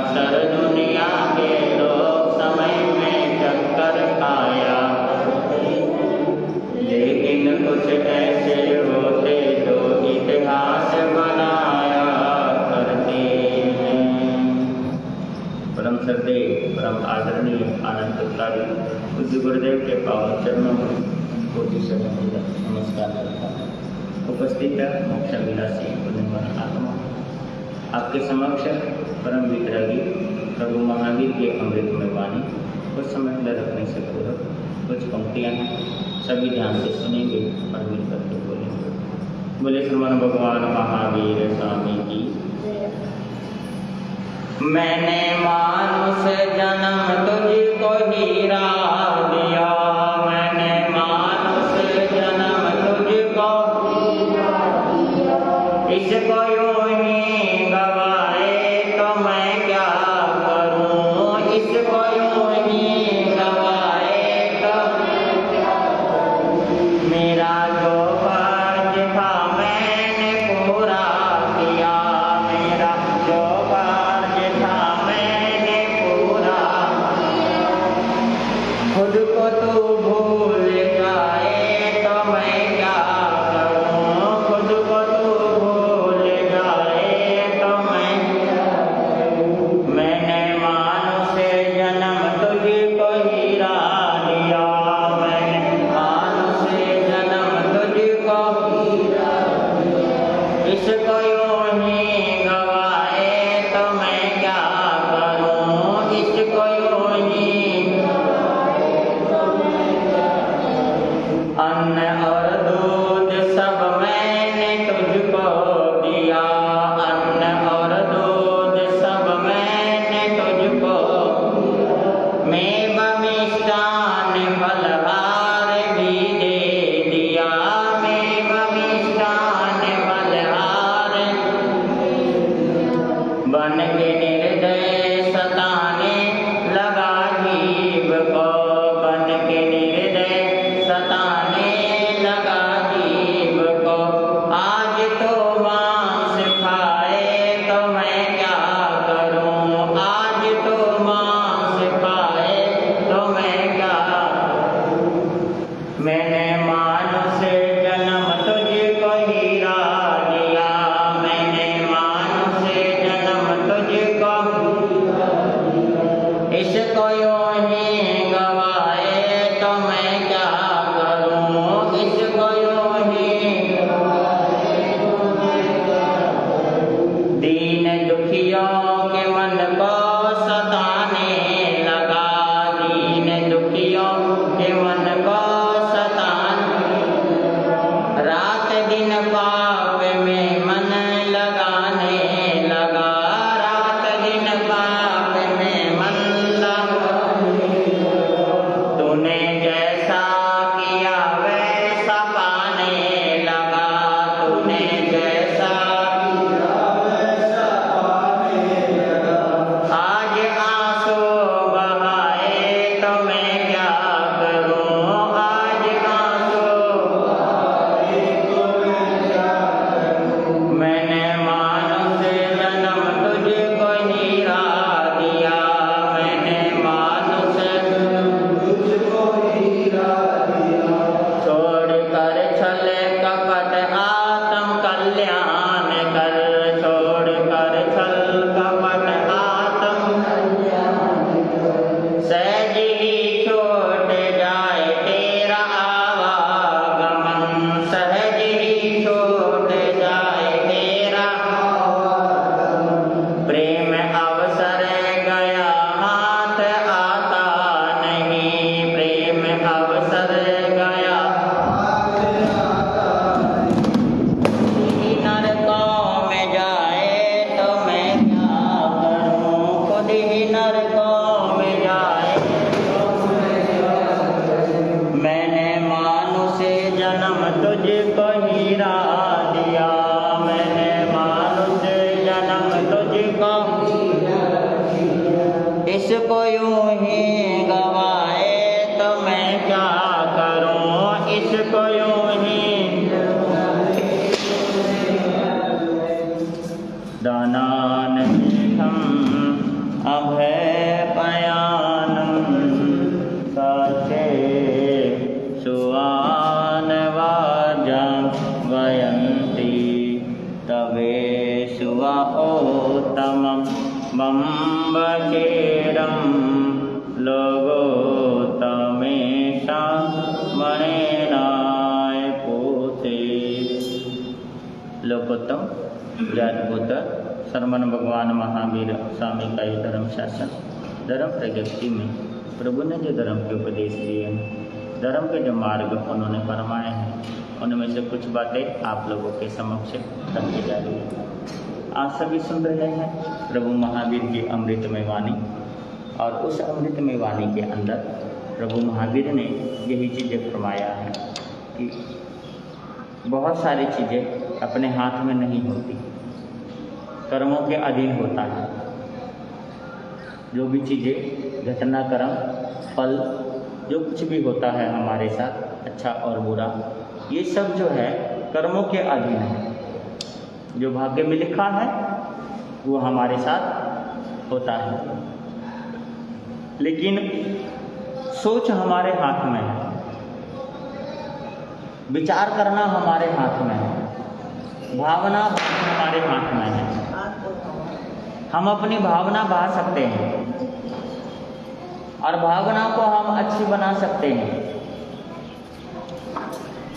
Sir दुनिया के लोग समय में चक्कर खाया, लेकिन कुछ ऐसे होते जो इतिहास बनाया करते हैं। परम श्रद्धेय परम आदरणीय आनंद तुलारी पूज्य गुरुदेव के पावन चरणों में कोटि से नमस्कार करता हूँ। उपस्थित है मोक्षाभिलाषी पुण्यवान आत्मा, आपके समक्ष परम विग्रही प्रभु महावीर के अमृतमय वाणी कुछ समय रखने से पूर्व कुछ पंक्तियाँ सभी ध्यान से सुनेंगे और मिल करके बोलेंगे। बोले श्रीमान भगवान महावीर स्वामी की। मैंने मानुष जन्म तुझको हीरा दिया, मैंने मानुष जन्म तुझको इसको यूं ही गवाए तो मैं क्या करूं, इसको यूं ही गवाए तो मेरा जो फर्ज था मैंने पूरा किया, मेरा जो फर्ज था मैंने पूरा। खुद को तू भूल जाए तो मैं क्या करूं, खुद को तू भूल जाए तो मैंने मानुष जन्म तुझको हीरा दिया, मैंने मानुष जन्म तुझको हीरा दिया, इसको यूं ही गवाए तो मैं क्या करूं, इसको यूं ही अन्न और दूध सब मैंने तुझको दिया, अन्न और दूध सब मैंने तुझको, मेवा मिष्टान फलहार भी दे दिया, मेवा मिष्टान फलहार बन के निर्दय सताने लगा जीव को, बन के निर्दय सताने लगा जीव को। आज तो मांस खाए तो मैं क्या करूं, आज तो मांस खाए तो मैं क्या। मैंने मानुष जन्म तुझको हीरा दिया, मैंने मानुष जन्म तुझको इसको यूं ही गवाए तो मैं क्या करूं, इसको यूं ही दीन दुखियों के मन को सताने लगा, दीन दुखियों के मन को सताने, रात दिन पाप में मन लगाने लगा, रात दिन पाप में मन लगाने, तूने जैसा किया वैसा पाने लगा, तूने जैसा किया वैसा पाने लगा। आज आंसू बहाए तो मैं क्या करूं, आज आंसू बहाए तो मैं क्या करूं। मैंने मानुष जन्म तुझको हीरा दिया, मैंने मानुष तुझको हीरा दिया, छोड़ कर छल कपट आत्म कल्याण कर, छोड़ कर छल कपट आत्म कल्याण कर। सहज ही छूट जाए तेरा आवागमन, सहज ही छूट जाए तेरा आवागमन। प्रेम अवसर गया हाथ आता नहीं, प्रेम अवसर गया हाथ आता नहीं। नरकों में जाए तो मैं क्या करूं, खुद ही नरकों में जाए तो मैं क्या करूं। मैंने मानुष जन्म तुझको हीरा दिया, मैंने मानुष जन्म तुझको हीरा दिया, इसको यूं ही गवाए तो मैं क्या करूं, इसको यूं ही। दानान हम अभय पयानं साचे सुवान वाजां वयन्ति तवे सुवा उत्तमं बम्बचेरं लोगो तमेशा मणेनाय पूते। लोकोत्तम जातपुत्र शरमन भगवान महावीर स्वामी का ये धर्म शासन धर्म प्रगति में प्रभु ने जो धर्म के उपदेश दिए हैं, धर्म के जो मार्ग उन्होंने फरमाए हैं, उनमें से कुछ बातें आप लोगों के समक्ष रखी जा रही है। आप सभी सुन रहे हैं प्रभु महावीर की अमृतमय वाणी, और उस अमृतमय वाणी के अंदर प्रभु महावीर ने यही चीज़ें फरमाया है कि बहुत सारी चीज़ें अपने हाथ में नहीं होती, कर्मों के अधीन होता है। जो भी चीज़ें घटनाक्रम फल जो कुछ भी होता है हमारे साथ, अच्छा और बुरा, ये सब जो है कर्मों के अधीन है। जो भाग्य में लिखा है वो हमारे साथ होता है, लेकिन सोच हमारे हाथ में है, विचार करना हमारे हाथ में है, भावना हमारे हाथ में है। हम अपनी भावना बहा सकते हैं और भावना को हम अच्छी बना सकते हैं।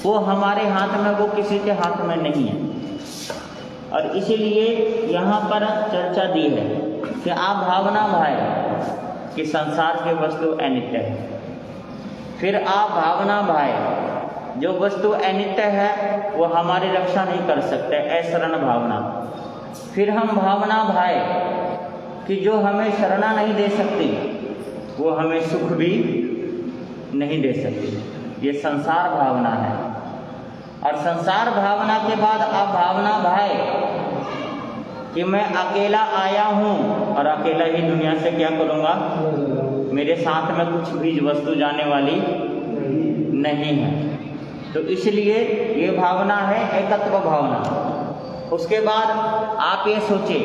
वो हमारे हाथ में, वो किसी के हाथ में नहीं है। और इसीलिए यहाँ पर चर्चा दी है कि आप भावना भाए कि संसार की वस्तु अनित्य है। फिर आप भावना भाए जो वस्तु अनित्य है वो हमारी रक्षा नहीं कर सकते, अशरण भावना। फिर हम भावना भाए कि जो हमें शरणा नहीं दे सकती वो हमें सुख भी नहीं दे सकती, ये संसार भावना है। और संसार भावना के बाद आप भावना भाए कि मैं अकेला आया हूँ और अकेला ही दुनिया से क्या करूँगा, मेरे साथ में कुछ भी वस्तु जाने वाली नहीं है। तो इसलिए ये भावना है एकत्व भावना। उसके बाद आप ये सोचिए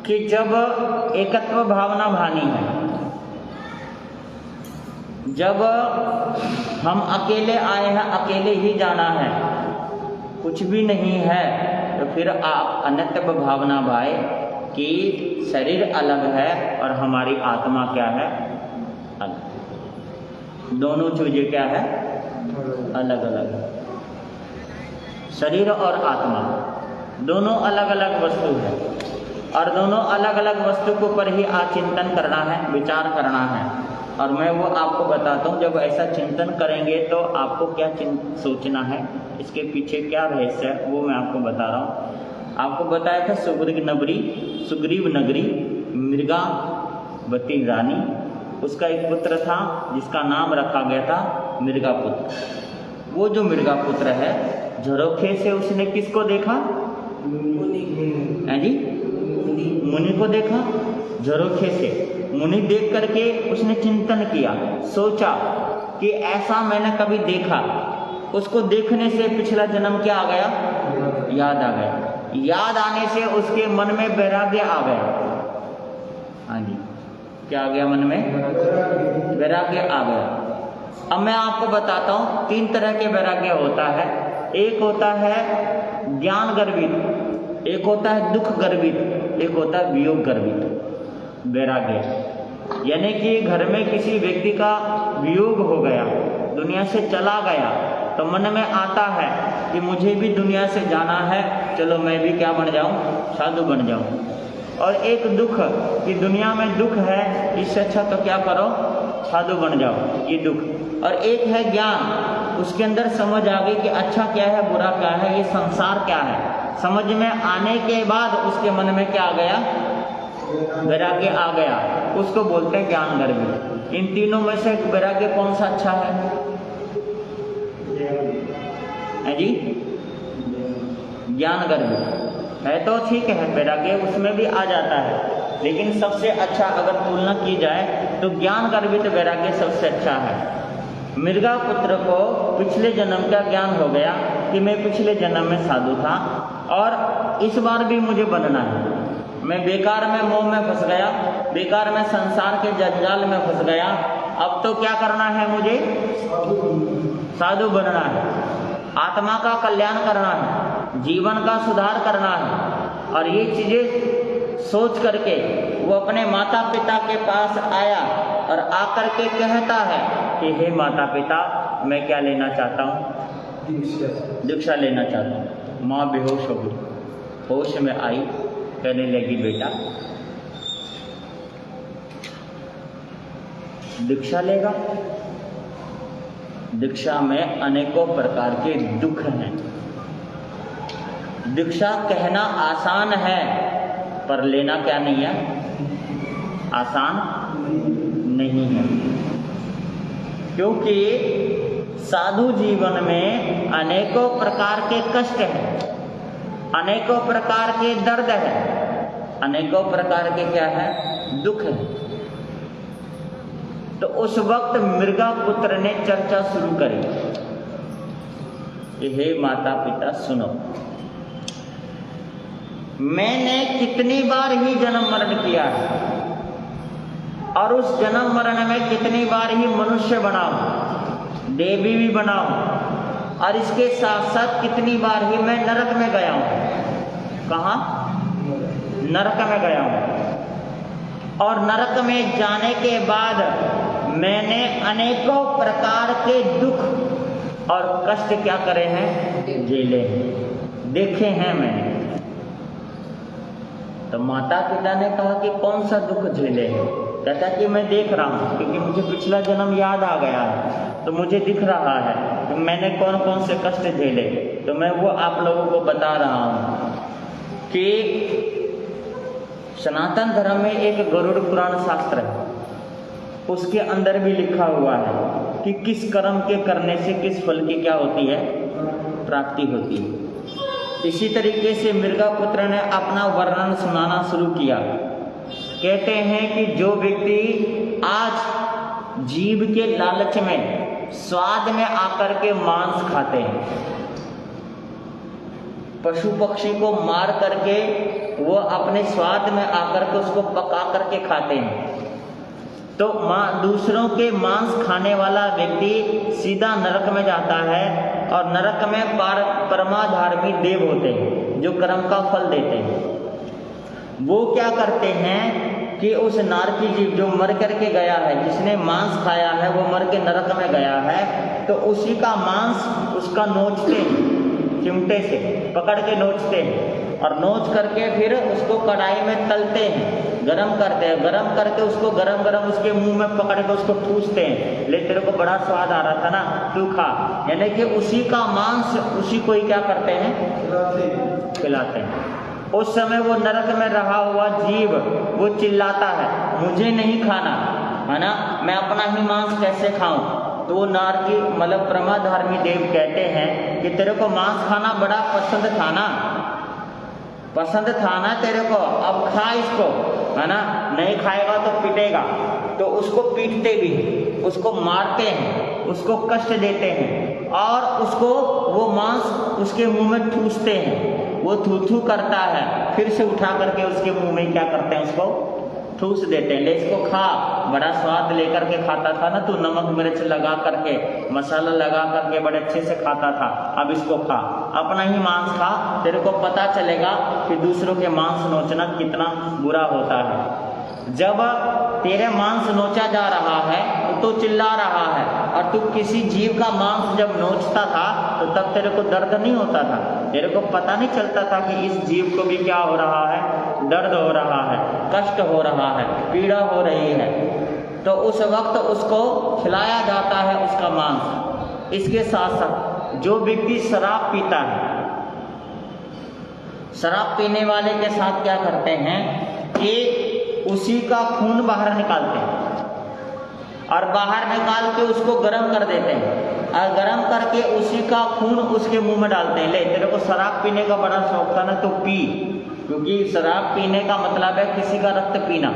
कि जब एकत्व भावना भानी है, जब हम अकेले आए हैं, अकेले ही जाना है, कुछ भी नहीं है, तो फिर आप अनित्व भावना भाए कि शरीर अलग है और हमारी आत्मा क्या है, अलग। दोनों चीजें क्या है, अलग अलग। शरीर और आत्मा दोनों अलग अलग वस्तु है, और दोनों अलग अलग वस्तु के ऊपर ही चिंतन करना है, विचार करना है। और मैं वो आपको बताता हूँ, जब ऐसा चिंतन करेंगे तो आपको क्या सोचना है, इसके पीछे क्या रहस्य है, वो मैं आपको बता रहा हूँ। आपको बताया था सुग्रीव नगरी मृगावती रानी, उसका एक पुत्र था जिसका नाम रखा गया था मृगापुत्र। वो जो मृगापुत्र है, झरोखे से उसने किसको देखा, मुनि को देखा। झरोखे से मुनि देख करके उसने चिंतन किया, सोचा कि ऐसा मैंने कभी देखा। उसको देखने से पिछला जन्म क्या आ गया, याद आ गया। याद आने से उसके मन में वैराग्य आ गया। हाँ जी, क्या आ गया मन में, वैराग्य आ गया। अब मैं आपको बताता हूँ, 3 तरह के वैराग्य होता है। एक होता है ज्ञान गर्भित, एक होता है दुख गर्भित, एक होता है वियोग गर्भित वैराग्य। यानी कि घर में किसी व्यक्ति का वियोग हो गया, दुनिया से चला गया, तो मन में आता है कि मुझे भी दुनिया से जाना है, चलो मैं भी क्या बन जाऊं, साधु बन जाऊं। और एक दुख कि दुनिया में दुख है, इससे अच्छा तो क्या करो, साधु बन जाओ, ये दुख। और एक है ज्ञान, उसके अंदर समझ आ गई कि अच्छा क्या है, बुरा क्या है, ये संसार क्या है। समझ में आने के बाद उसके मन में क्या आ गया, वैराग्य आ गया, उसको बोलते हैं ज्ञान गर्भित। इन तीनों में से वैराग्य कौन सा अच्छा है जी? ज्ञान गर्भित है तो ठीक है, वैराग्य उसमें भी आ जाता है, लेकिन सबसे अच्छा अगर तुलना की जाए तो ज्ञान गर्भित वैराग्य सबसे अच्छा है। मृगा पुत्र को पिछले जन्म का ज्ञान हो गया कि मैं पिछले जन्म में साधु था और इस बार भी मुझे बनना है, मैं बेकार में मोह में फंस गया, बेकार में संसार के जंजाल में फंस गया। अब तो क्या करना है मुझे? साधु बनना है, आत्मा का कल्याण करना है, जीवन का सुधार करना है। और ये चीजें सोच करके वो अपने माता पिता के पास आया और आकर के कहता है कि हे माता पिता, मैं क्या लेना चाहता हूँ? दीक्षा लेना चाहता हूँ। माँ बेहोश हो गई, होश में आई, कहने लगी बेटा दीक्षा लेगा? दीक्षा में अनेकों प्रकार के दुख हैं। दीक्षा कहना आसान है, पर लेना क्या नहीं है? आसान नहीं है। क्योंकि साधु जीवन में अनेकों प्रकार के कष्ट हैं, अनेकों प्रकार के दर्द है, अनेकों प्रकार के क्या है? दुख है। तो उस वक्त मृगापुत्र ने चर्चा शुरू करी कि हे माता पिता सुनो, मैंने कितनी बार ही जन्म मरण किया है और उस जन्म मरण में कितनी बार ही मनुष्य बनाऊं, देवी भी बनाऊं, और इसके साथ साथ कितनी बार ही मैं नरक में गया हूं। कहाँ? नरक में गया हूं। और नरक में जाने के बाद मैंने अनेकों प्रकार के दुख और कष्ट क्या करे हैं? झेले हैं, देखे हैं मैंने। तो माता पिता ने कहा कि कौन सा दुख झेले हैं? कहता कि मैं देख रहा हूँ, क्योंकि मुझे पिछला जन्म याद आ गया है, तो मुझे दिख रहा है कि मैंने कौन कौन से कष्ट झेले। तो मैं वो आप लोगों को बता रहा हूँ कि सनातन धर्म में एक गरुड़ पुराण शास्त्र है, उसके अंदर भी लिखा हुआ है कि किस कर्म के करने से किस फल की क्या होती है? प्राप्ति होती है। इसी तरीके से मृगापुत्र ने अपना वर्णन सुनाना शुरू किया। कहते हैं कि जो व्यक्ति आज जीव के लालच में, स्वाद में आकर के मांस खाते हैं, पशु पक्षी को मार करके वो अपने स्वाद में आकर के उसको पका करके खाते हैं, तो दूसरों के मांस खाने वाला व्यक्ति सीधा नरक में जाता है। और नरक में परमाधार्मी देव होते हैं जो कर्म का फल देते हैं। वो क्या करते हैं कि उस नारकी जीव जो मर करके गया है, जिसने मांस खाया है, वो मर के नरक में गया है, तो उसी का मांस उसका नोचते हैं, चिमटे से पकड़ के नोचते हैं, और नोच करके फिर उसको कढ़ाई में तलते हैं, गरम करते हैं, गरम करके उसको गरम गरम उसके मुंह में पकड़ के उसको ठूसते हैं। ले तेरे को बड़ा स्वाद आ रहा था ना, तू खा। यानी कि उसी का मांस उसी को ही क्या करते हैं? खिलाते हैं। उस समय वो नरक में रहा हुआ जीव वो चिल्लाता है, मुझे नहीं खाना है ना, मैं अपना ही मांस कैसे खाऊं? तो वो नारकी मतलब परमाधार्मी देव कहते हैं कि तेरे को मांस खाना बड़ा पसंद था ना, पसंद था ना तेरे को, अब खा इसको, है ना, नहीं खाएगा तो पिटेगा। तो उसको पीटते भी, उसको मारते हैं, उसको कष्ट देते हैं, और उसको वो मांस उसके मुंह में ठूसते हैं। वो थू थू करता है, फिर से उठा करके उसके मुंह में क्या करते हैं? उसको ठूस देते हैं, ले इसको खा, बड़ा स्वाद लेकर के खाता था ना तू, नमक मिर्च लगा करके, मसाला लगा करके बड़े अच्छे से खाता था, अब इसको खा, अपना ही मांस खा, तेरे को पता चलेगा कि दूसरों के मांस नोचना कितना बुरा होता है। जब तेरे मांस नोचा जा रहा है तो तू चिल्ला रहा है, और तू किसी जीव का मांस जब नोचता था तो तब तेरे को दर्द नहीं होता था, तेरे को पता नहीं चलता था कि इस जीव को भी क्या हो रहा है? दर्द हो रहा है, कष्ट हो रहा है, पीड़ा हो रही है। तो उस वक्त उसको खिलाया जाता है उसका मांस। इसके साथ साथ जो व्यक्ति शराब पीता है, शराब पीने वाले के साथ क्या करते हैं कि उसी का खून बाहर निकालते हैं, और बाहर निकाल के उसको गर्म कर देते हैं, और गर्म करके उसी का खून उसके मुंह में डालते हैं। ले तेरे को शराब पीने का बड़ा शौक था ना, तो पी, क्योंकि शराब पीने का मतलब है किसी का रक्त पीना,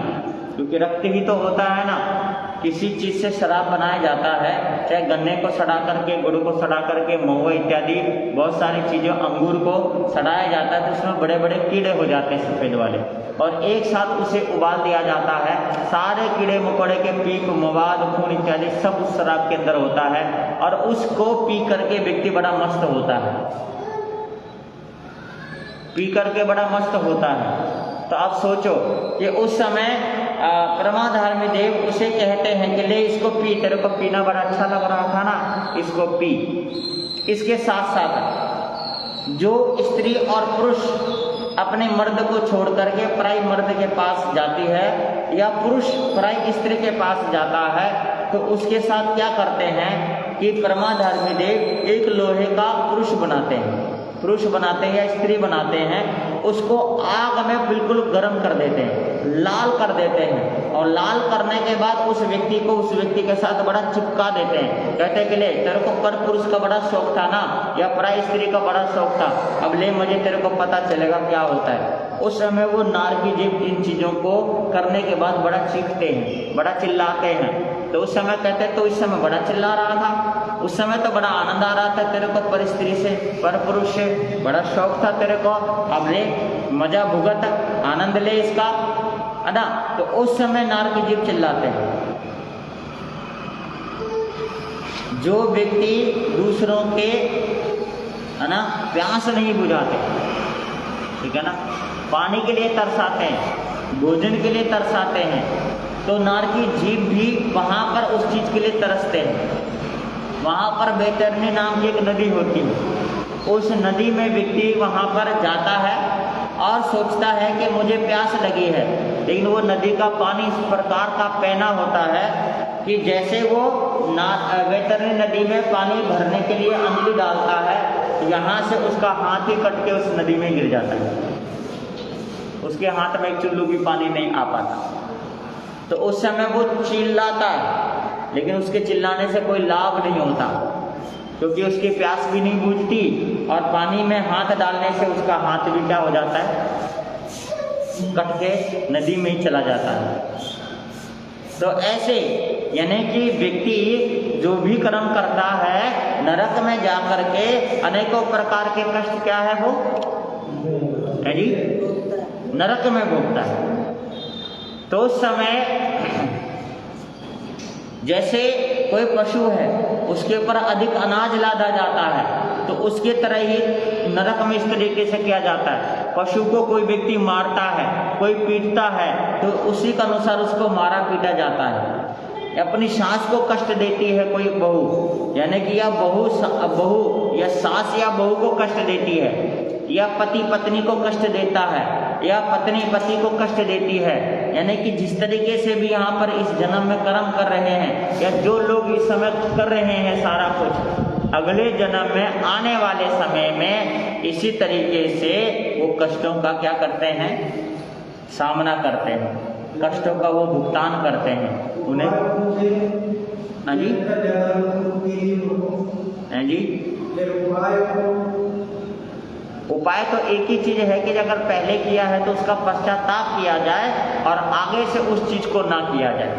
क्योंकि रक्त ही तो होता है ना। किसी चीज़ से शराब बनाया जाता है, चाहे गन्ने को सड़ा करके, गुड़ को सड़ा करके, महुआ इत्यादि बहुत सारी चीज़ें, अंगूर को सड़ाया जाता है, तो उसमें बड़े बड़े कीड़े हो जाते हैं सफ़ेद वाले, और एक साथ उसे उबाल दिया जाता है। सारे कीड़े मकोड़े के पीप, मवाद, खून इत्यादि सब उस शराब के अंदर होता है और उसको पी करके व्यक्ति बड़ा मस्त होता है, पी करके बड़ा मस्त होता है। तो आप सोचो कि उस समय परमाधर्मी देव उसे कहते हैं कि ले इसको पी, तेरे को पीना बड़ा अच्छा लग रहा था ना, इसको पी। इसके साथ साथ जो स्त्री और पुरुष अपने मर्द को छोड़ करके पराई मर्द के पास जाती है या पुरुष पराई स्त्री के पास जाता है, तो उसके साथ क्या करते हैं कि परमाधर्मी देव एक लोहे का पुरुष बनाते हैं या स्त्री बनाते हैं, उसको आग में बिल्कुल गर्म कर देते हैं, लाल कर देते हैं और लाल करने के बाद उस व्यक्ति को उस व्यक्ति के साथ बड़ा चिपका देते हैं। कहते हैं कि ले तेरे को पर पुरुष का बड़ा शौक था ना, या पराई स्त्री का बड़ा शौक था, अब ले मुझे तेरे को पता चलेगा क्या होता है। उस समय वो नारकी जीव इन चीज़ों को करने के बाद बड़ा चीखते हैं, बड़ा चिल्लाते हैं। तो उस समय कहते हैं तो इस समय बड़ा चिल्ला रहा था, उस समय तो बड़ा आनंद आ रहा था तेरे को पर स्त्री से, पर पुरुष से बड़ा शौक था तेरे को, अब ले मजा भुगत, आनंद ले इसका, है ना। तो उस समय नारकी जीव चिल्लाते हैं। जो व्यक्ति दूसरों के, है ना, प्यास नहीं बुझाते, ठीक है ना, पानी के लिए तरसाते हैं, भोजन के लिए तरसाते हैं, तो नारकी जीव भी वहाँ पर उस चीज़ के लिए तरसते हैं। वहाँ पर बैतरणी नाम की एक नदी होती है, उस नदी में व्यक्ति वहाँ पर जाता है और सोचता है कि मुझे प्यास लगी है, लेकिन वो नदी का पानी इस प्रकार का पैना होता है कि जैसे वो बैतरणी नदी में पानी भरने के लिए अंजलि डालता है, यहाँ से उसका हाथ ही कट के उस नदी में गिर जाता है, उसके हाथ में एक चुल्लू भी पानी नहीं आ पाता। तो उस समय वो चिल्लाता है, लेकिन उसके चिल्लाने से कोई लाभ नहीं होता, क्योंकि उसकी प्यास भी नहीं बुझती और पानी में हाथ डालने से उसका हाथ भी क्या हो जाता है, कट के नदी में ही चला जाता है। तो ऐसे यानी कि व्यक्ति जो भी कर्म करता है, नरक में जा करके अनेकों प्रकार के कष्ट क्या है वो है जी, नरक में भोगता है। तो उस समय जैसे कोई पशु है, उसके ऊपर अधिक अनाज लादा जाता है, तो उसके तरह ही नरक में इस तरीके से किया जाता है। पशु को कोई व्यक्ति मारता है, कोई पीटता है, तो उसी के अनुसार उसको मारा पीटा जाता है। अपनी सास को कष्ट देती है कोई बहू, यानी कि या बहू या सास या बहू को कष्ट देती है, या पति पत्नी को कष्ट देता है, या पत्नी पति को कष्ट देती है, यानी कि जिस तरीके से भी यहाँ पर इस जन्म में कर्म कर रहे हैं, या जो लोग इस समय कर रहे हैं सारा कुछ, अगले जन्म में आने वाले समय में इसी तरीके से वो कष्टों का क्या करते हैं, सामना करते हैं, कष्टों का वो भुगतान करते हैं उन्हें। हाँ जी, हाँ जी। उपाय तो एक ही चीज है कि अगर पहले किया है तो उसका पश्चाताप किया जाए और आगे से उस चीज को ना किया जाए,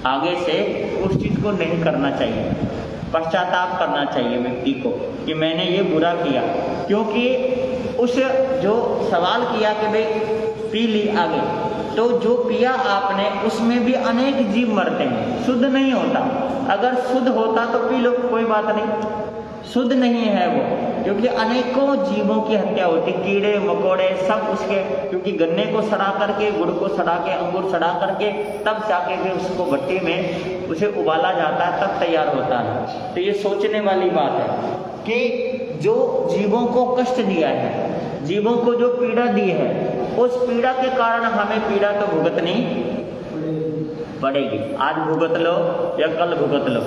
आगे से उस चीज को नहीं करना चाहिए, पश्चाताप करना चाहिए व्यक्ति को कि मैंने ये बुरा किया। क्योंकि उस जो सवाल किया कि भाई पी ली आगे, तो जो पिया आपने उसमें भी अनेक जीव मरते हैं, शुद्ध नहीं होता। अगर शुद्ध होता तो पी लो, कोई बात नहीं, शुद्ध नहीं है वो, क्योंकि अनेकों जीवों की हत्या होती, कीड़े मकोड़े सब उसके, क्योंकि गन्ने को सड़ा करके, गुड़ को सड़ा के, अंगूर सड़ा करके तब जाके फिर उसको भट्टी में उसे उबाला जाता है, तब तैयार होता है। तो ये सोचने वाली बात है कि जो जीवों को कष्ट दिया है, जीवों को जो पीड़ा दी है, उस पीड़ा के कारण हमें पीड़ा तो भुगतनी पड़ेगी। आज भुगत लो या कल भुगत लो,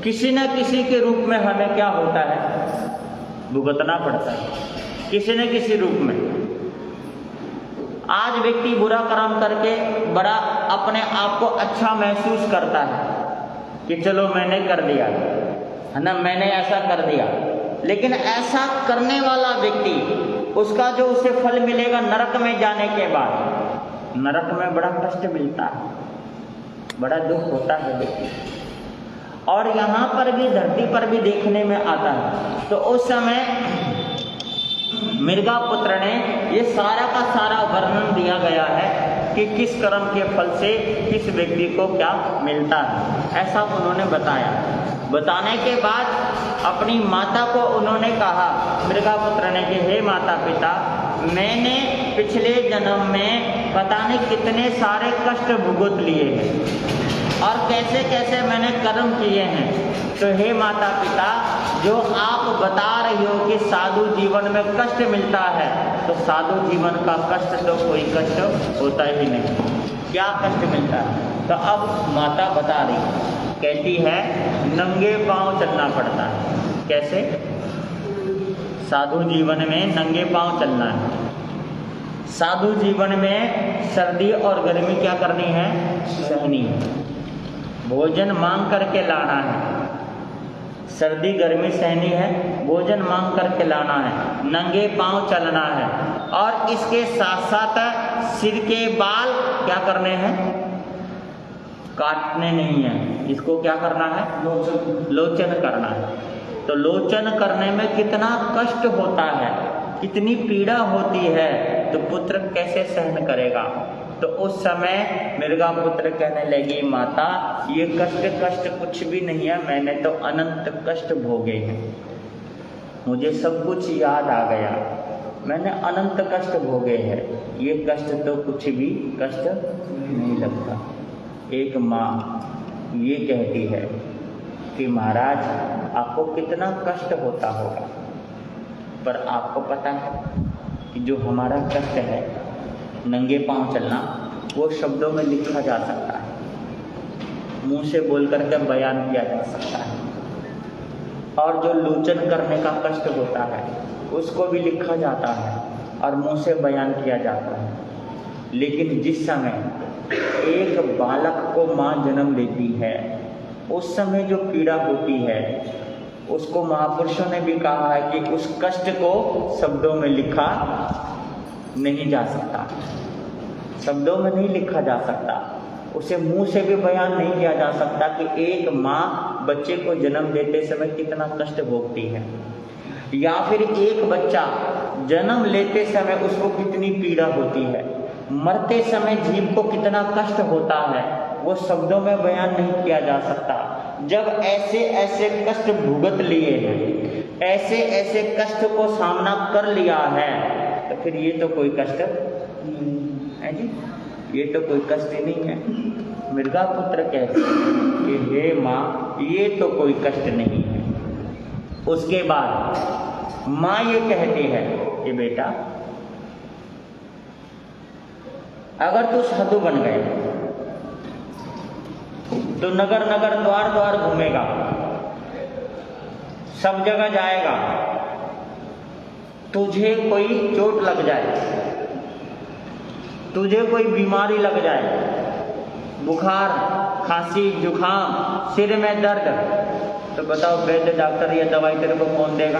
किसी न किसी के रूप में हमें क्या होता है, भुगतना पड़ता है, किसी न किसी रूप में। आज व्यक्ति बुरा कर्म करके बड़ा अपने आप को अच्छा महसूस करता है कि चलो मैंने कर दिया है ना, मैंने ऐसा कर दिया, लेकिन ऐसा करने वाला व्यक्ति, उसका जो उसे फल मिलेगा नरक में जाने के बाद, नरक में बड़ा कष्ट मिलता है, बड़ा दुख होता है व्यक्ति। और यहाँ पर भी, धरती पर भी देखने में आता है। तो उस समय मृगा पुत्र ने ये सारा का सारा वर्णन दिया गया है कि किस कर्म के फल से किस व्यक्ति को क्या मिलता है, ऐसा उन्होंने बताया। बताने के बाद अपनी माता को उन्होंने कहा, मृगा पुत्र ने, कि हे माता पिता, मैंने पिछले जन्म में पता नहीं कितने सारे कष्ट भुगत लिए हैं और कैसे कैसे मैंने कर्म किए हैं। तो हे माता पिता, जो आप बता रही हो कि साधु जीवन में कष्ट मिलता है, तो साधु जीवन का कष्ट तो कोई कष्ट होता ही नहीं। क्या कष्ट मिलता है? तो अब माता बता रही, कहती है नंगे पांव चलना पड़ता है। कैसे? साधु जीवन में नंगे पांव चलना है। साधु जीवन में सर्दी और गर्मी क्या करनी है? सहनी है। भोजन मांग करके लाना है। सर्दी गर्मी सहनी है, भोजन मांग करके लाना है, नंगे पांव चलना है, और इसके साथ साथ सिर के बाल क्या करने हैं? काटने नहीं है। इसको क्या करना है? लोचन करना है। तो लोचन करने में कितना कष्ट होता है, कितनी पीड़ा होती है, तो पुत्र कैसे सहन करेगा? तो उस समय मृगा पुत्र कहने लगी, माता ये कष्ट कुछ भी नहीं है, मैंने तो अनंत कष्ट भोगे हैं, मुझे सब कुछ याद आ गया, मैंने अनंत कष्ट भोगे हैं, ये कष्ट तो कुछ भी कष्ट नहीं लगता। एक माँ ये कहती है कि महाराज आपको कितना कष्ट होता होगा, पर आपको पता है कि जो हमारा कष्ट है, नंगे पांव चलना, वो शब्दों में लिखा जा सकता है, मुंह से बोल करके बयान किया जा सकता है, और जो लोचन करने का कष्ट होता है उसको भी लिखा जाता है और मुंह से बयान किया जाता है। लेकिन जिस समय एक बालक को माँ जन्म लेती है, उस समय जो पीड़ा होती है, उसको महापुरुषों ने भी कहा है कि उस कष्ट को शब्दों में लिखा नहीं जा सकता, शब्दों में नहीं लिखा जा सकता, उसे मुंह से भी बयान नहीं किया जा सकता कि एक माँ बच्चे को जन्म देते समय कितना कष्ट भोगती है, या फिर एक बच्चा जन्म लेते समय उसको कितनी पीड़ा होती है, मरते समय जीव को कितना कष्ट होता है, वो शब्दों में बयान नहीं किया जा सकता। जब ऐसे ऐसे कष्ट भुगत लिए हैं, ऐसे ऐसे कष्ट को सामना कर लिया है, तो फिर ये तो कोई कष्ट है जी, ये तो कोई कष्ट ही नहीं है। मृगा पुत्र कहते हैं कि हे माँ, ये तो कोई कष्ट नहीं है। उसके बाद माँ ये कहती है कि बेटा, अगर तू साधु बन गए तो नगर नगर द्वार द्वार घूमेगा, सब जगह जाएगा, तुझे कोई चोट लग जाए, तुझे कोई बीमारी लग जाए, बुखार, खांसी, जुखाम, सिर में दर्द, तो बताओ वैद्य डॉक्टर या दवाई तेरे को कौन देगा?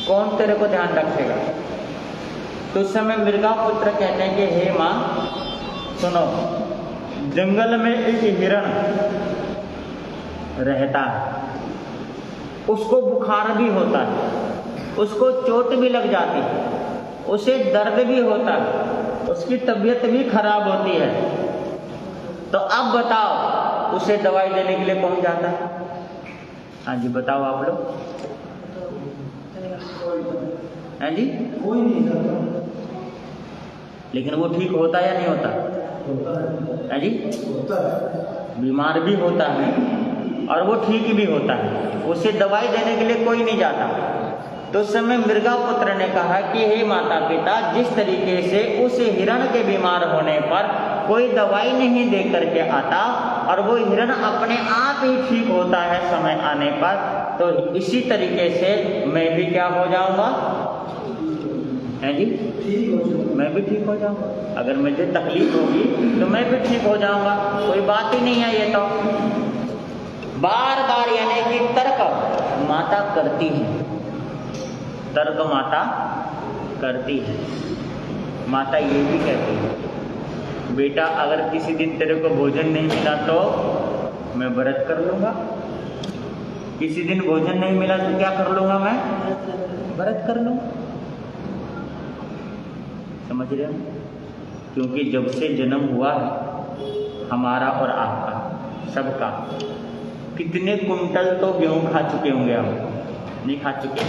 कौन तेरे को ध्यान रखेगा? तो उस समय मृगा पुत्र कहते हैं कि हे माँ सुनो, जंगल में एक हिरण रहता है, उसको बुखार भी होता है, उसको चोट भी लग जाती है, उसे दर्द भी होता है, उसकी तबीयत भी खराब होती है, तो अब बताओ उसे दवाई देने के लिए कौन जाता है? हाँ जी बताओ आप लोग। हाँ जी, कोई नहीं जाता। लेकिन वो ठीक होता या नहीं होता? है जी, बीमार भी होता है और वो ठीक भी होता है, उसे दवाई देने के लिए कोई नहीं जाता। तो उस समय मृगा पुत्र ने कहा कि हे माता पिता, जिस तरीके से उस हिरण के बीमार होने पर कोई दवाई नहीं दे करके आता और वो हिरण अपने आप ही ठीक होता है समय आने पर, तो इसी तरीके से मैं भी क्या हो जाऊंगा? है जी, मैं भी ठीक हो जाऊंगा। अगर मुझे तकलीफ होगी तो मैं भी ठीक हो जाऊंगा, कोई बात ही नहीं है। ये तो बार बार यानी कि तर्क माता करती है, तर्क माता करती है। माता ये भी कहती है, बेटा अगर किसी दिन तेरे को भोजन नहीं मिला तो मैं व्रत कर लूँगा, किसी दिन भोजन नहीं मिला तो क्या कर लूंगा मैं? व्रत कर लूंगा। समझ रहे हो? क्योंकि जब से जन्म हुआ है हमारा और आपका सबका, कितने कुंटल तो गेहूं खा चुके होंगे हम? नहीं खा चुके?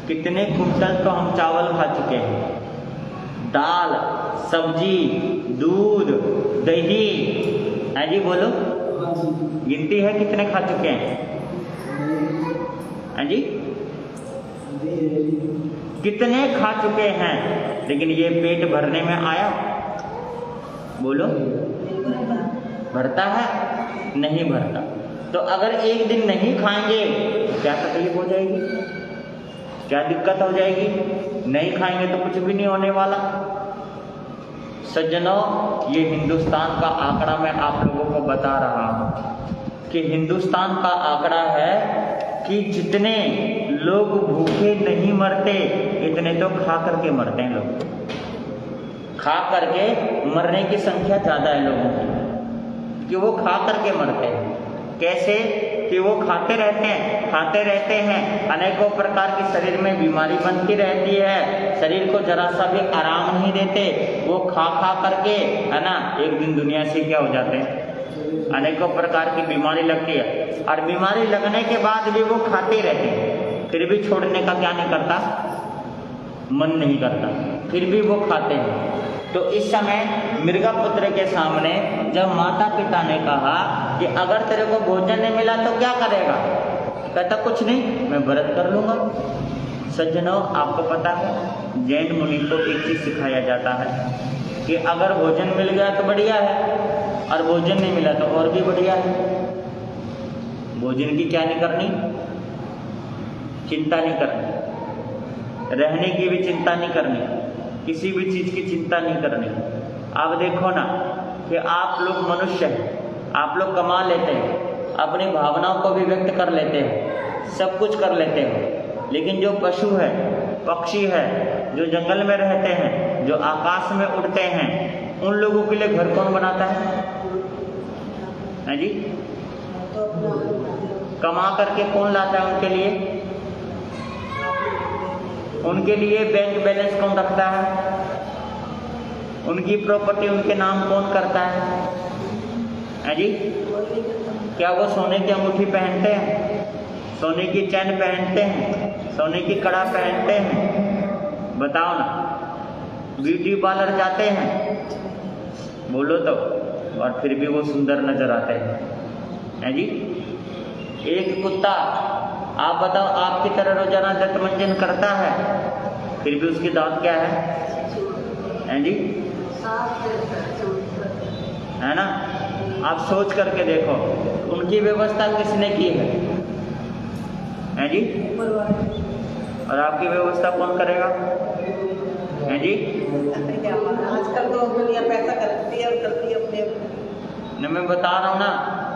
कितने कुंटल तो हम चावल खा चुके हैं, दाल, सब्जी, दूध, दही, है जी? बोलो, गिनती है कितने खा चुके हैं? है जी? कितने खा चुके हैं, लेकिन ये पेट भरने में आया? बोलो, भरता है? नहीं भरता। तो अगर एक दिन नहीं खाएंगे तो क्या तकलीफ हो जाएगी? क्या दिक्कत हो जाएगी? नहीं खाएंगे तो कुछ भी नहीं होने वाला। सज्जनों, ये हिंदुस्तान का आंकड़ा मैं आप लोगों को बता रहा हूँ कि हिंदुस्तान का आंकड़ा है कि जितने लोग भूखे नहीं मरते, इतने तो खा करके मरते हैं लोग। खा करके मरने की संख्या ज़्यादा है लोगों की, कि वो खा करके मरते हैं। कैसे? कि वो खाते रहते हैं, अनेकों प्रकार की शरीर में बीमारी बनती रहती है, शरीर को जरा सा भी आराम नहीं देते, वो खा करके, है ना, एक दिन दुनिया से क्या हो जाते हैं, अनेकों प्रकार की बीमारी लगती है। और बीमारी लगने के बाद भी वो खाते रहते हैं, फिर भी छोड़ने का क्या नहीं करता, मन नहीं करता, फिर भी वो खाते हैं। तो इस समय मृगपुत्र के सामने जब माता पिता ने कहा कि अगर तेरे को भोजन नहीं मिला तो क्या करेगा? कहता कुछ नहीं, मैं व्रत कर लूंगा। सज्जनों, आपको पता है जैन मुनि को एक चीज सिखाया जाता है कि अगर भोजन मिल गया तो बढ़िया है, और भोजन नहीं मिला तो और भी बढ़िया है। भोजन की क्या नहीं करनी, चिंता नहीं करनी, रहने की भी चिंता नहीं करनी, किसी भी चीज की चिंता नहीं करनी। आप देखो ना कि आप लोग मनुष्य हैं, आप लोग कमा लेते हैं, अपनी भावनाओं को भी व्यक्त कर लेते हैं, सब कुछ कर लेते हैं, लेकिन जो पशु है, पक्षी है, जो जंगल में रहते हैं, जो आकाश में उड़ते हैं, उन लोगों के लिए घर कौन बनाता है जी? कमा करके कौन लाता है उनके लिए? उनके लिए बैंक बैलेंस कौन रखता है? उनकी प्रॉपर्टी उनके नाम कौन करता है जी? क्या वो सोने की अंगूठी पहनते हैं, सोने की चैन पहनते हैं, सोने की कड़ा पहनते हैं? बताओ ना। ब्यूटी पार्लर जाते हैं, बोलो तो, और फिर भी वो सुंदर नजर आते हैं जी? एक कुत्ता, आप बताओ, आपकी तरह रोजाना दंत मंजन करता है, फिर भी उसके दांत क्या है जी? है ना? आप सोच करके देखो, उनकी व्यवस्था किसने की है जी? और आपकी व्यवस्था कौन करेगा? है जी? आजकल तो दुनिया पैसा करती है और करती है अपने। नहीं, मैं बता रहा हूँ ना,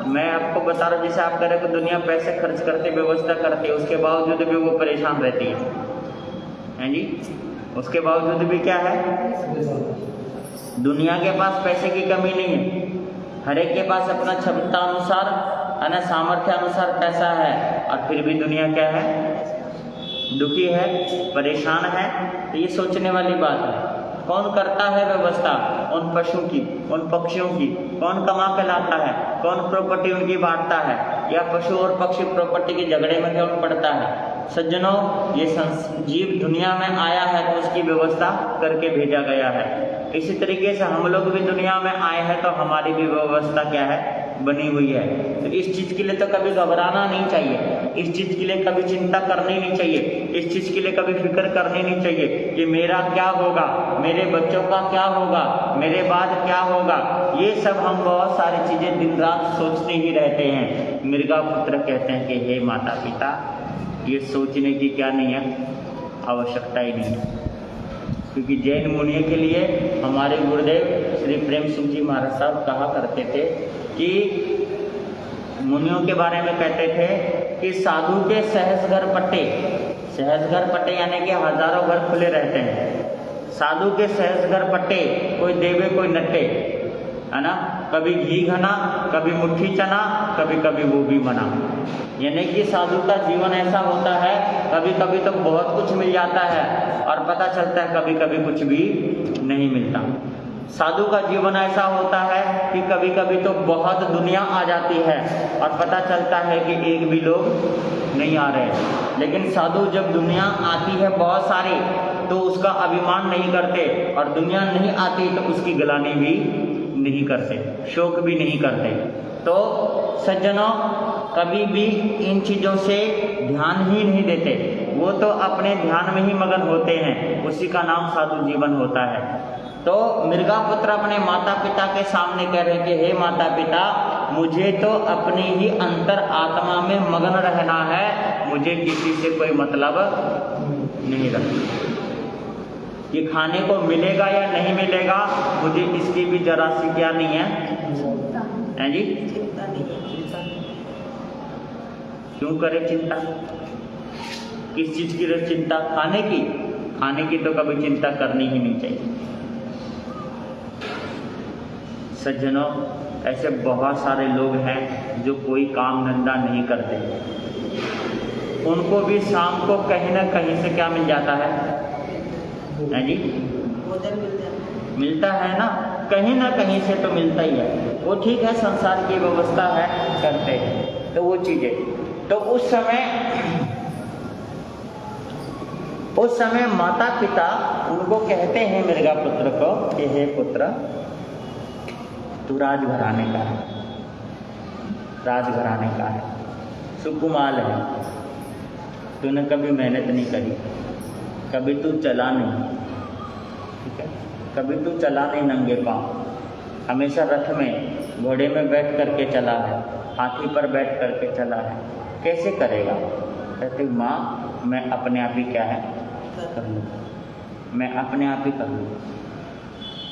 मैं आपको बता रहा हूँ, जैसे आप कह रहे हो कि दुनिया पैसे खर्च करते, व्यवस्था करती है, उसके बावजूद भी वो परेशान रहती है जी? उसके बावजूद भी क्या है? दुनिया के पास पैसे की कमी नहीं है, हर एक के पास अपना क्षमता अनुसार, है ना, सामर्थ्य अनुसार पैसा है, और फिर भी दुनिया क्या है? दुखी है, परेशान है। तो ये सोचने वाली बात है। कौन करता है व्यवस्था उन पशु की, उन पक्षियों की? कौन कमा के लाता है? कौन प्रॉपर्टी उनकी बांटता है? या पशु और पक्षी प्रॉपर्टी के झगड़े में कौन पड़ता है? सज्जनों, ये जीव दुनिया में आया है तो उसकी व्यवस्था करके भेजा गया है। इसी तरीके से हम लोग भी दुनिया में आए हैं तो हमारी भी व्यवस्था क्या है? बनी हुई है। तो इस चीज के लिए तो कभी घबराना नहीं चाहिए, इस चीज के लिए कभी चिंता करनी नहीं चाहिए, इस चीज के लिए कभी फिक्र करनी नहीं चाहिए कि मेरा क्या होगा, मेरे बच्चों का क्या होगा, मेरे बाद क्या होगा। ये सब हम बहुत सारी चीजें दिन रात सोचते ही रहते हैं। मृगपुत्र कहते हैं कि हे माता पिता, ये सोचने की क्या नहीं है, आवश्यकता ही नहीं है। क्योंकि जैन मुनियों के लिए हमारे गुरुदेव श्री प्रेम सुख जी महाराज साहब कहा करते थे कि मुनियों के बारे में कहते थे कि साधु के सहज घर पट्टे यानी कि हजारों घर खुले रहते हैं। साधु के सहज घर पट्टे, कोई देवे कोई नट्टे, है ना, कभी घी घना, कभी मुट्ठी चना, कभी कभी वो भी मना। यानी कि साधु का जीवन ऐसा होता है, कभी कभी तो बहुत कुछ मिल जाता है और पता चलता है कभी कभी कुछ भी नहीं मिलता। साधु का जीवन ऐसा होता है कि कभी कभी तो बहुत दुनिया आ जाती है और पता चलता है कि एक भी लोग नहीं आ रहे। लेकिन साधु जब दुनिया आती है बहुत सारी तो उसका अभिमान नहीं करते, और दुनिया नहीं आती तो उसकी गिलानी भी नहीं करते, शोक भी नहीं करते। तो सज्जनों, कभी भी इन चीज़ों से ध्यान ही नहीं देते, वो तो अपने ध्यान में ही मगन होते हैं, उसी का नाम साधु जीवन होता है। तो मृगापुत्र अपने माता पिता के सामने कह रहे हैं कि हे माता पिता, मुझे तो अपनी ही अंतर आत्मा में मगन रहना है, मुझे किसी से कोई मतलब नहीं रखना। ये खाने को मिलेगा या नहीं मिलेगा मुझे इसकी भी जरा सी क्या नहीं है जी? चिंता नहीं है। क्यों करे चिंता? किस चीज की चिंता? खाने की? खाने की तो कभी चिंता करनी ही नहीं चाहिए। सज्जनों, ऐसे बहुत सारे लोग हैं जो कोई काम धंधा नहीं करते, उनको भी शाम को कहीं ना कहीं से क्या मिल जाता है जी? भोजन मिलता है ना, कहीं ना कहीं से तो मिलता ही है। वो ठीक है, संसार की व्यवस्था है, करते हैं तो वो चीजें। तो उस समय माता पिता उनको कहते हैं मृगापुत्र को कि हे पुत्र, तू राजघराने का है, राजघराने का है, सुकुमाल है, तूने कभी मेहनत नहीं करी, कभी तू चला नहीं, ठीक है, कभी तू चला नहीं नंगे पाँव, हमेशा रथ में घोड़े में बैठ करके चला है, हाथी पर बैठ करके चला है, कैसे करेगा? कहते माँ, मैं अपने आप ही क्या है कर लूँ, मैं अपने आप ही कर लूँ,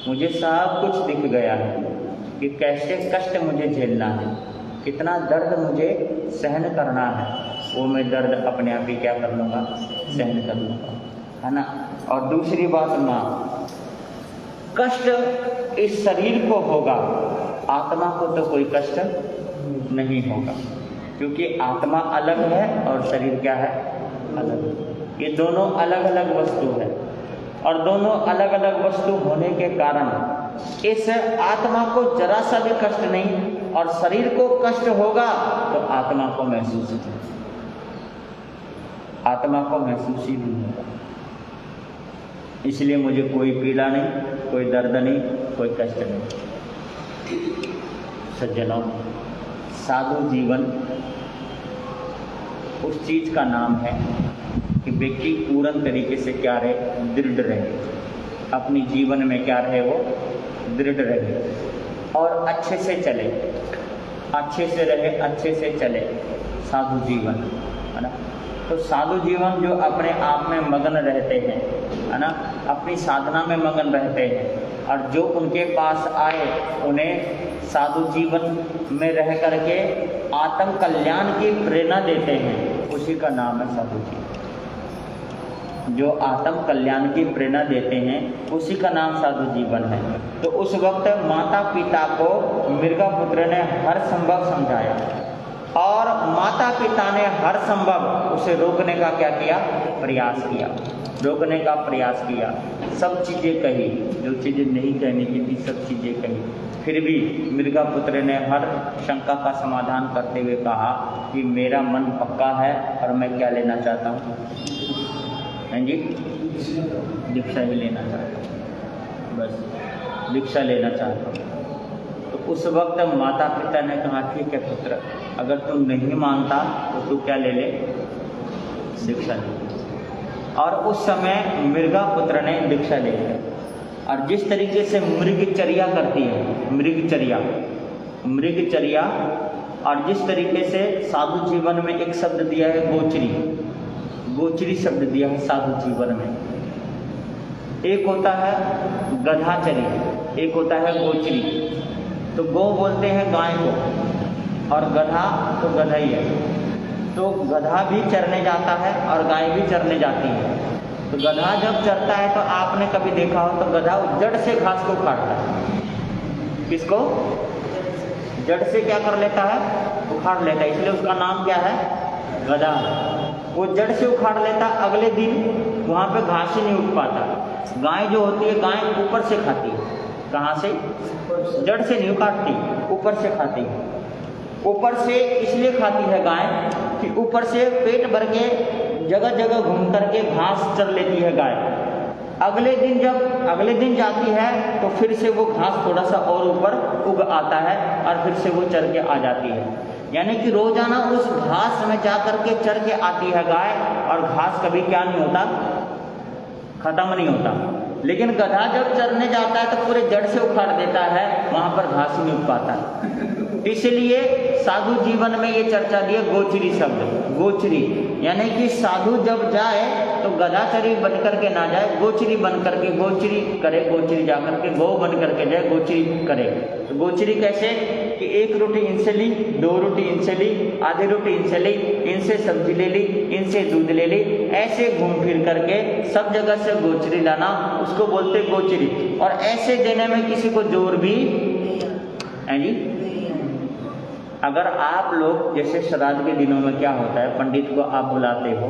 मुझे सब कुछ दिख गया है कि कैसे कष्ट मुझे झेलना है, कितना दर्द मुझे सहन करना है, वो मैं दर्द अपने आप ही क्या कर लूँगा, सहन कर लूँगा, है ना। और दूसरी बात माँ, कष्ट इस शरीर को होगा, आत्मा को तो कोई कष्ट नहीं होगा, क्योंकि आत्मा अलग है और शरीर क्या है, अलग है। ये दोनों अलग अलग वस्तु है, और दोनों अलग अलग वस्तु होने के कारण इस आत्मा को जरा सा भी कष्ट नहीं, और शरीर को कष्ट होगा तो आत्मा को महसूस नहीं, आत्मा को महसूस ही नहीं होगा। इसलिए मुझे कोई पीड़ा नहीं, कोई दर्द नहीं, कोई कष्ट नहीं। सज्जनों, साधु जीवन उस चीज का नाम है कि व्यक्ति पूर्ण तरीके से क्या रहे, दृढ़ रहे, अपनी जीवन में क्या रहे, वो दृढ़ रहे और अच्छे से चले, अच्छे से रहे, अच्छे से चले, साधु जीवन, है ना। तो साधु जीवन जो अपने आप में मगन रहते हैं, है ना, अपनी साधना में मगन रहते हैं, और जो उनके पास आए उन्हें साधु जीवन में रह करके आत्म कल्याण की प्रेरणा देते हैं, उसी का नाम है साधु जीवन। जो आत्म कल्याण की प्रेरणा देते हैं उसी का नाम साधु जीवन है। तो उस वक्त माता पिता को मृगापुत्र ने हर संभव समझाया, और माता पिता ने हर संभव उसे रोकने का क्या किया, प्रयास किया, रोकने का प्रयास किया, सब चीज़ें कही, जो चीज़ें नहीं कहनी थी सब चीज़ें कही। फिर भी मृगापुत्र ने हर शंका का समाधान करते हुए कहा कि मेरा मन पक्का है और मैं क्या लेना चाहता हूँ, हैं जी, दीक्षा ही लेना चाहता हूँ, बस दीक्षा लेना चाहता हूँ। तो उस वक्त माता पिता ने कहा ठीक है पुत्र, अगर तू नहीं मानता तो तू क्या ले ले, दीक्षा ले। और उस समय मृगापुत्र ने दीक्षा ले ली। और जिस तरीके से मृगचर्या करती है, मृगचर्या, और जिस तरीके से साधु जीवन में एक शब्द दिया है गोचरी, गोचरी शब्द दिया है साधु जीवन में। एक होता है गधाचरी, एक होता है गोचरी। तो गो बोलते हैं गाय को, और गधा तो गधा ही है। तो गधा भी चरने जाता है और गाय भी चरने जाती है। तो गधा जब चरता है तो आपने कभी देखा हो तो गधा जड़ से घास को काटता है। किसको? जड़ से क्या कर लेता है, उखाड़ लेता है, इसलिए उसका नाम क्या है, गधा। वो जड़ से उखाड़ लेता, अगले दिन वहाँ पे घास ही नहीं उग पाता। गाय जो होती है, गाय ऊपर से खाती है। कहाँ से? जड़ से नहीं काटती, ऊपर से खाती है। ऊपर से इसलिए खाती है गाय कि ऊपर से पेट भर के जगह जगह घूम करके घास चर लेती है गाय। अगले दिन जब अगले दिन जाती है तो फिर से वो घास थोड़ा सा और ऊपर उग आता है और फिर से वो चर के आ जाती है। यानी कि रोजाना उस घास में जा करके चर के आती है गाय, और घास कभी क्या नहीं होता, खत्म नहीं होता। लेकिन गधा जब चरने जाता है तो पूरे जड़ से उखाड़ देता है, वहां पर घास ही नहीं उग पाता है। इसलिए साधु जीवन में ये चर्चा दी है गोचरी शब्द। गोचरी यानी कि साधु जब जाए तो गधाचरी बन करके ना जाए, गोचरी बन करके गोचरी करे, गोचरी जा करके गौ बन करके जाए, गोचरी करे। तो गोचरी कैसे कि एक रोटी इनसे ली, 2 रोटी इनसे ली, आधी रोटी इनसे ली, इनसे सब्जी ले ली, इनसे दूध ले ली, ऐसे घूम फिर करके सब जगह से गोचरी लाना, उसको बोलते गोचरी। और ऐसे देने में किसी को जोर भी है जी। अगर आप लोग जैसे श्राद्ध के दिनों में क्या होता है, पंडित को आप बुलाते हो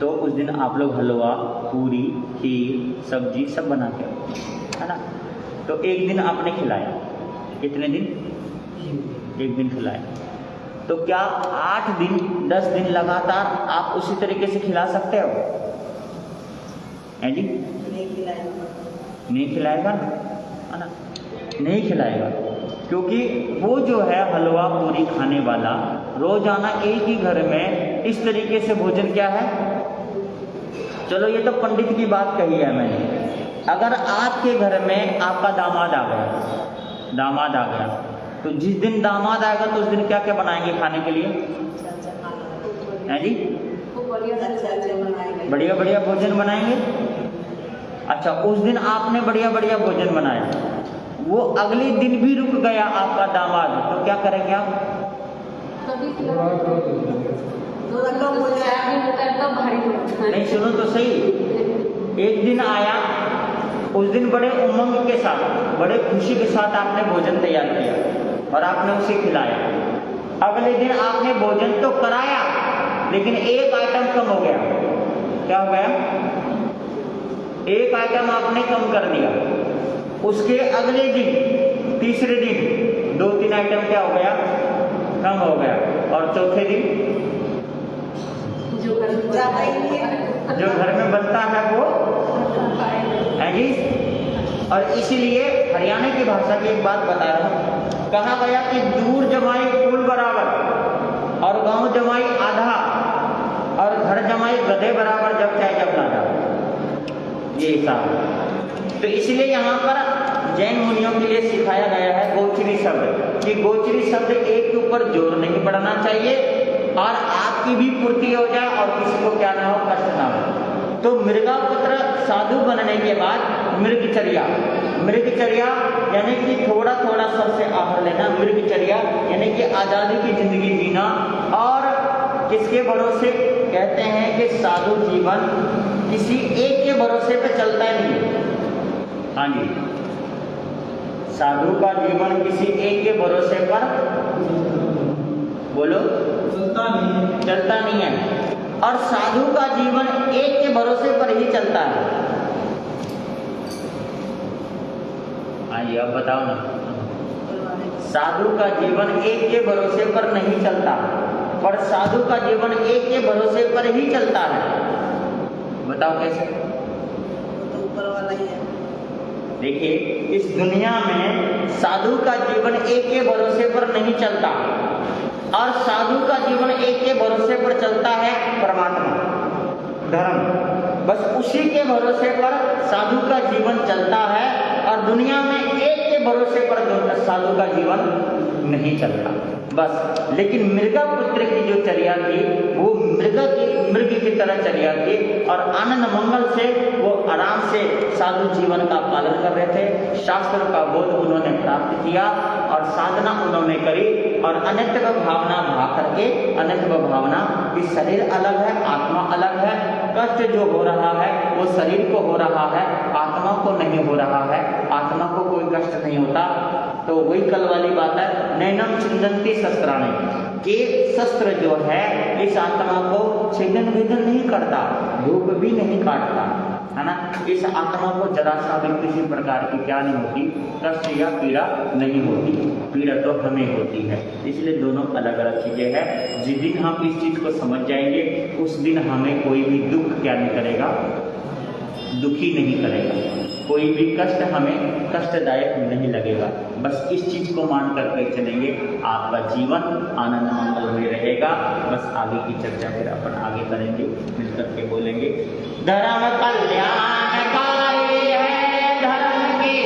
तो उस दिन आप लोग हलवा, पूरी, खीर, सब्जी सब बनाते हो, है ना। तो एक दिन आपने खिलाया, कितने दिन? एक दिन खिलाया। तो क्या 8 दिन 10 दिन लगातार आप उसी तरीके से खिला सकते हो? है जी? नहीं खिलाएगा ना, है ना, नहीं खिलाएगा। क्योंकि वो जो है हलवा पूरी खाने वाला रोजाना एक ही घर में इस तरीके से भोजन क्या है। चलो ये तो पंडित की बात कही है मैंने। अगर आपके घर में आपका दामाद आ गया तो जिस दिन दामाद आएगा तो उस दिन क्या क्या बनाएंगे खाने के लिए, है जी? बढ़िया बढ़िया भोजन बनाएंगे। अच्छा, उस दिन आपने बढ़िया बढ़िया भोजन बनाया, वो अगले दिन भी रुक गया आपका दामाद, तो क्या करेंगे आप? नहीं, सुनो तो सही। एक दिन आया, उस दिन बड़े उमंग के साथ, बड़े खुशी के साथ आपने भोजन तैयार किया और आपने उसे खिलाया। अगले दिन आपने भोजन तो कराया लेकिन एक आइटम कम हो गया। क्या हो गया? एक आइटम आपने कम कर दिया। उसके अगले दिन, तीसरे दिन 2-3 आइटम क्या हो गया? कम हो गया। और चौथे दिन जो घर में बनता है वो है जी। और इसीलिए हरियाणा की भाषा की एक बात बता रहा हूँ, कहा गया कि दूर जमाई फूल बराबर और गांव जमाई आधा और घर जमाई गधे बराबर, जब चाहे जब ना जाओ, ये हिसाब। तो इसलिए यहाँ पर जैन मुनियों के लिए सिखाया गया है गोचरी शब्द, कि गोचरी शब्द एक के ऊपर जोर नहीं पड़ना चाहिए और आपकी भी पूर्ति हो जाए और किसी को क्या ना हो, कष्ट ना हो। तो मृगापुत्र साधु बनने के बाद मृगचर्या यानी कि थोड़ा थोड़ा सबसे आहार लेना, मृगचर्या यानी कि आजादी की जिंदगी जीना। और किसके भरोसे? कहते हैं कि साधु जीवन किसी एक के भरोसे पे चलता ही नहीं। हाँ जी, साधु का जीवन किसी एक के भरोसे पर, बोलो, चलता नहीं है। और साधु का जीवन एक के भरोसे पर ही चलता है। हाँ जी, अब बताओ ना। साधु का जीवन एक के भरोसे पर नहीं चलता, पर साधु का जीवन एक के भरोसे पर ही चलता है। बताओ कैसे? ऊपर वाला ही है। देखिए, इस दुनिया में साधु का जीवन एक के भरोसे पर नहीं चलता और साधु का जीवन एक के भरोसे पर चलता है परमात्मा, धर्म। बस उसी के भरोसे पर साधु का जीवन चलता है और दुनिया में एक के भरोसे पर साधु का जीवन नहीं चलता बस। लेकिन मृगापुत्र की जो चर्या थी वो मृग की तरह चर्या थी और आनंद मंगल से वो आराम से साधु जीवन का पालन कर रहे थे। शास्त्रों का बोध उन्होंने प्राप्त किया और साधना उन्होंने करी और अनित्य भावना भा करके, अनित्य भावना कि शरीर अलग है, आत्मा अलग है, कष्ट जो हो रहा है वो शरीर को हो रहा है, आत्मा को नहीं हो रहा है। आत्मा को कोई कष्ट नहीं होता, तो वही कल वाली बात है, नैनम छिन्दन्ति शस्त्राणि, कि शस्त्र जो है इस आत्मा को छेदन वेदन नहीं करता, धूप भी नहीं काटता, है ना। इस आत्मा को जरा सा भी किसी प्रकार की क्या नहीं होती, कष्ट या पीड़ा नहीं होती, पीड़ा तो हमें होती है। इसलिए दोनों अलग अलग चीजें हैं। जिस दिन हम इस चीज को समझ जाएंगे उस दिन हमें कोई भी दुख क्या नहीं करेगा, दुखी नहीं करेगा, कोई भी कष्ट हमें कष्टदायक नहीं लगेगा। बस इस चीज को मान करके चलेंगे, आपका जीवन आनंद मंगल में रहेगा। बस आगे की चर्चा फिर अपन आगे करेंगे, मिलकर के बोलेंगे। धर्म कल्याणकारी है धर्म की,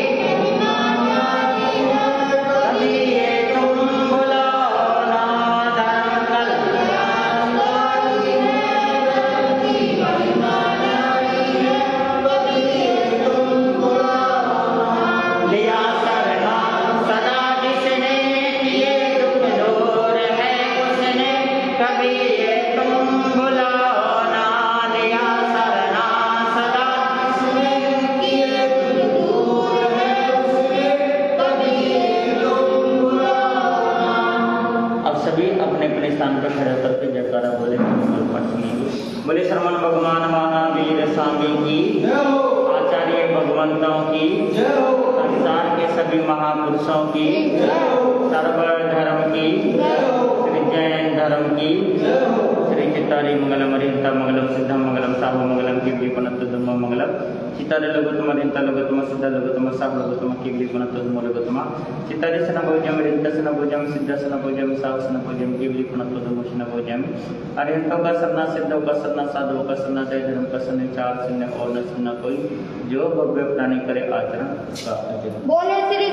कभी ये तुम भूलो ना, धर्म कल्याणकारी है धर्म की, लिया शरण सदा जिसने, ये दुख दूर है उसने, कभी ये तुम भूलो ना, लिया शरण सदा जिसने, ये दुख दूर है उसने, कभी ये तुम भूलो ना। अब सभी अपने अपने स्थान पर खड़े होकर के जयकारा बोले, बोले श्रवण भगवान महावीर स्वामी की, आचार्य भगवंतों की, संसार के सभी महापुरुषों की, सर्व धर्म की, श्री जैन धर्म की, श्री चित्तारी मंगलम अरिहंता मंगलम सिद्धम मंगलम साहु मंगलम केवली पुनः मंगलम, चित्तारी लघुतम अरिहंता लघुतम सिद्ध लघुतम साहु लघुतम केवली पुनः लघुतम, चित्तारी सन भोजम अरिहंता सन भोजम सिद्ध सन भोजम साहु सन भोजम केवली पुनः भोजम, अरिहंतों का सरना, सिद्धों का सरना, साधुओं का सरना, जय धर्म का सरना, चार शून्य और न सुनना कोई, जो भव्य प्राणी करे आचरण का। बोले श्री